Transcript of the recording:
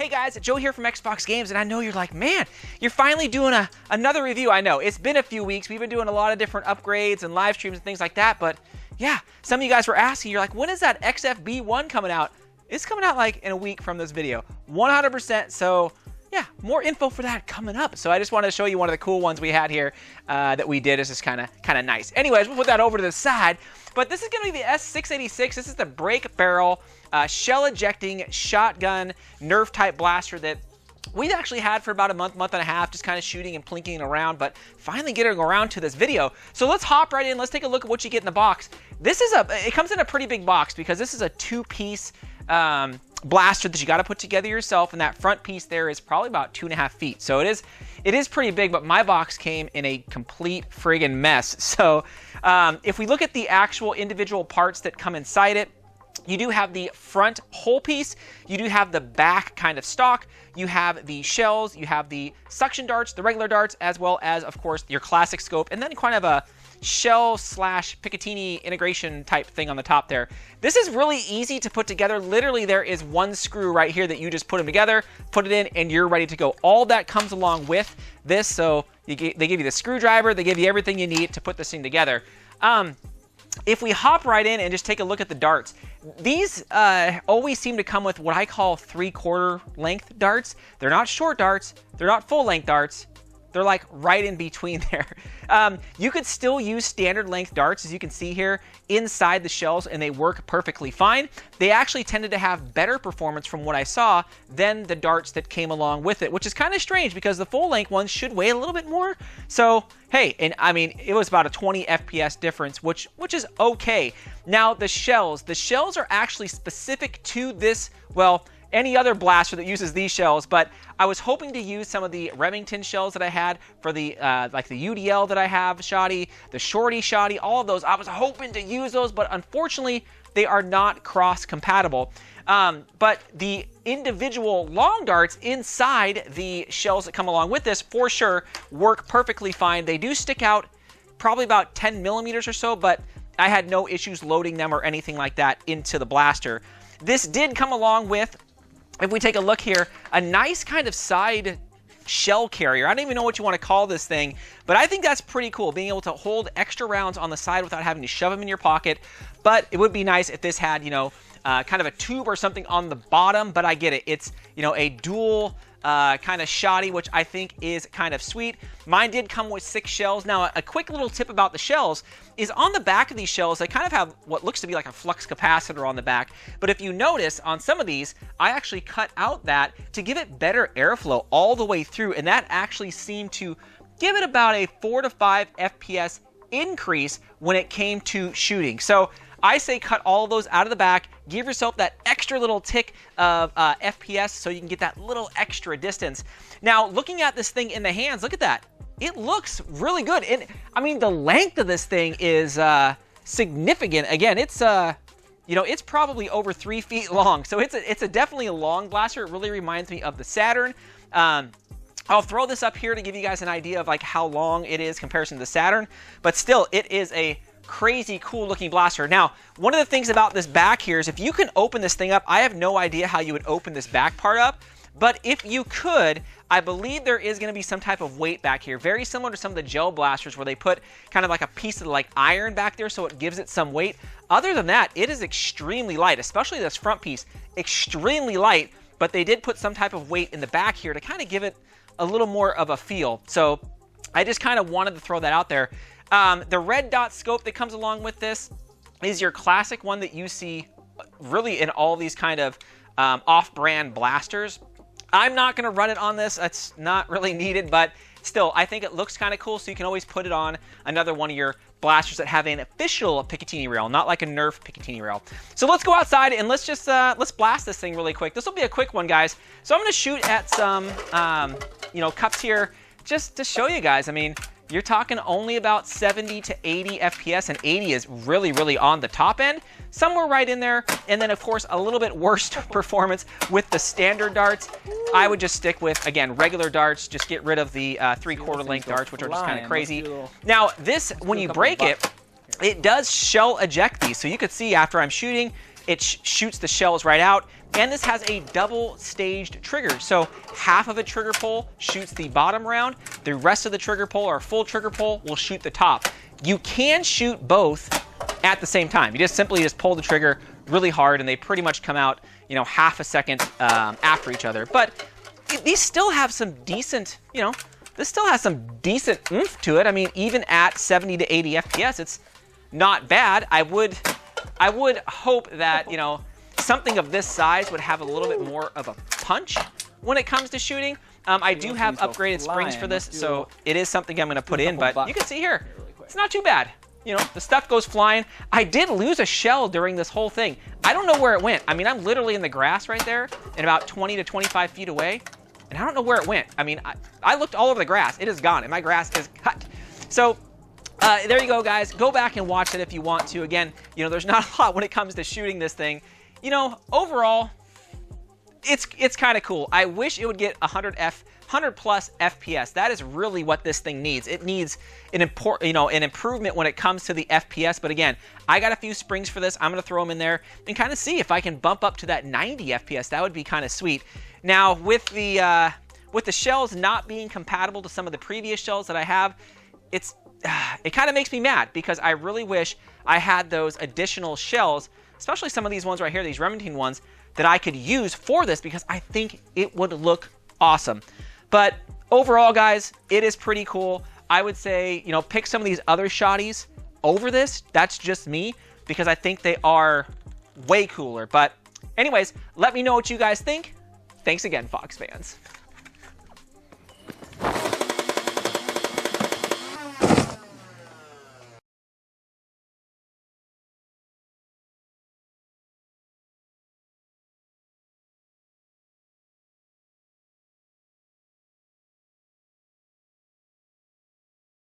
Hey guys, Joe here from XFoxGames, and I know you're like, man, you're finally doing another review. I know, it's been a few weeks. We've been doing a lot of different upgrades and live streams and things like that, but yeah, some of you guys were asking, you're like, when is that XFB1 coming out? It's coming out like in a week from this video, 100%, so yeah, more info for that coming up. So I just wanted to show you one of the cool ones we had here that we did. It's just kind of nice. Anyways, we'll put that over to the side. But this is going to be the S686. This is the break barrel, shell ejecting, shotgun, Nerf type blaster that we've actually had for about a month and a half, just kind of shooting and plinking around, but finally getting around to this video. So let's hop right in. Let's take a look at what you get in the box. This is it comes in a pretty big box because this is a two-piece blaster that you got to put together yourself, and that front piece there is probably about 2.5 feet. So it is pretty big, but my box came in a complete friggin' mess. So if we look at the actual individual parts that come inside it, you do have the front whole piece, you do have the back kind of stock, you have the shells, you have the suction darts, the regular darts, as well as, of course, your classic scope, and then kind of a shell / Picatinny integration type thing on the top there. This is really easy to put together. Literally, there is one screw right here that you just put them together, put it in, and you're ready to go. All that comes along with this, so they give you the screwdriver, they give you everything you need to put this thing together. If we hop right in and just take a look at the darts, these always seem to come with what I call 3/4 length darts. They're not short darts, they're not full length darts, they're like right in between there. You could still use standard length darts, as you can see here, inside the shells, and they work perfectly fine. They actually tended to have better performance from what I saw than the darts that came along with it, which is kind of strange because the full length ones should weigh a little bit more. So hey, and I mean, it was about a 20 FPS difference, which is okay. Now the shells are actually specific to this, well, any other blaster that uses these shells, but I was hoping to use some of the Remington shells that I had for the like the UDL that I have, SHOTTY, the Shorty SHOTTY, all of those. I was hoping to use those, but unfortunately they are not cross compatible. But the individual long darts inside the shells that come along with this for sure work perfectly fine. They do stick out probably about 10 millimeters or so, but I had no issues loading them or anything like that into the blaster. This did come along with, if we take a look here, a nice kind of side shell carrier. I don't even know what you want to call this thing, but I think that's pretty cool, being able to hold extra rounds on the side without having to shove them in your pocket. But it would be nice if this had, you know, kind of a tube or something on the bottom, but I get it. It's, you know, a dual kind of SHOTTY, which I think is kind of sweet. Mine did come with 6 shells. Now, a quick little tip about the shells is on the back of these shells, they kind of have what looks to be like a flux capacitor on the back. But if you notice, on some of these, I actually cut out that to give it better airflow all the way through, and that actually seemed to give it about a 4 to 5 FPS increase when it came to shooting. So I say cut all of those out of the back, give yourself that extra little tick of FPS so you can get that little extra distance. Now, looking at this thing in the hands, look at that. It looks really good. And I mean, the length of this thing is significant. Again, it's you know, it's probably over 3 feet long. So it's a definitely a long blaster. It really reminds me of the Saturn. I'll throw this up here to give you guys an idea of like how long it is comparison to the Saturn, but still, it is a crazy cool looking blaster. Now, one of the things about this back here is if you can open this thing up, I have no idea how you would open this back part up, but if you could, I believe there is going to be some type of weight back here, very similar to some of the gel blasters where they put kind of like a piece of like iron back there so it gives it some weight. Other than that, it is extremely light, especially this front piece, extremely light, but they did put some type of weight in the back here to kind of give it a little more of a feel. So I just kind of wanted to throw that out there. The red dot scope that comes along with this is your classic one that you see really in all these kind of off-brand blasters. I'm not going to run it on this. That's not really needed, but still, I think it looks kind of cool, so you can always put it on another one of your blasters that have an official Picatinny rail, not like a Nerf Picatinny rail. So let's go outside and let's just let's blast this thing really quick. This will be a quick one, guys. So I'm going to shoot at some you know, cups here just to show you guys. I mean, you're talking only about 70 to 80 FPS, and 80 is really, really on the top end. Somewhere right in there, and then of course a little bit worse performance with the standard darts. I would just stick with, again, regular darts. Just get rid of the 3/4 length darts, which are just kind of crazy. Now this, when you break it, it does shell eject these. So you could see after I'm shooting, it shoots the shells right out. And this has a double staged trigger. So half of a trigger pull shoots the bottom round. The rest of the trigger pull, or full trigger pull, will shoot the top. You can shoot both at the same time. You just simply pull the trigger really hard, and they pretty much come out, you know, half a second after each other. But these still have some decent, you know, this still has some decent oomph to it. I mean, even at 70 to 80 FPS, it's not bad. I would hope that, you know, something of this size would have a little bit more of a punch when it comes to shooting. I do have upgraded springs for this, so it is something I'm going to put in, but you can see here, it's not too bad. You know, the stuff goes flying. I did lose a shell during this whole thing. I don't know where it went. I mean, I'm literally in the grass right there and about 20 to 25 feet away, and I don't know where it went. I mean, I looked all over the grass. It is gone, and my grass is cut. So there you go, guys. Go back and watch it if you want to. Again, you know, there's not a lot when it comes to shooting this thing. You know, overall, it's kind of cool. I wish it would get 100 plus FPS. That is really what this thing needs. It needs an improvement when it comes to the FPS. But again, I got a few springs for this. I'm going to throw them in there and kind of see if I can bump up to that 90 FPS. That would be kind of sweet. Now, with the shells not being compatible to some of the previous shells that I have, it kind of makes me mad because I really wish I had those additional shells, especially some of these ones right here, these Remington ones, that I could use for this because I think it would look awesome. But overall, guys, it is pretty cool. I would say, you know, pick some of these other shotties over this. That's just me because I think they are way cooler. But anyways, let me know what you guys think. Thanks again, Fox fans.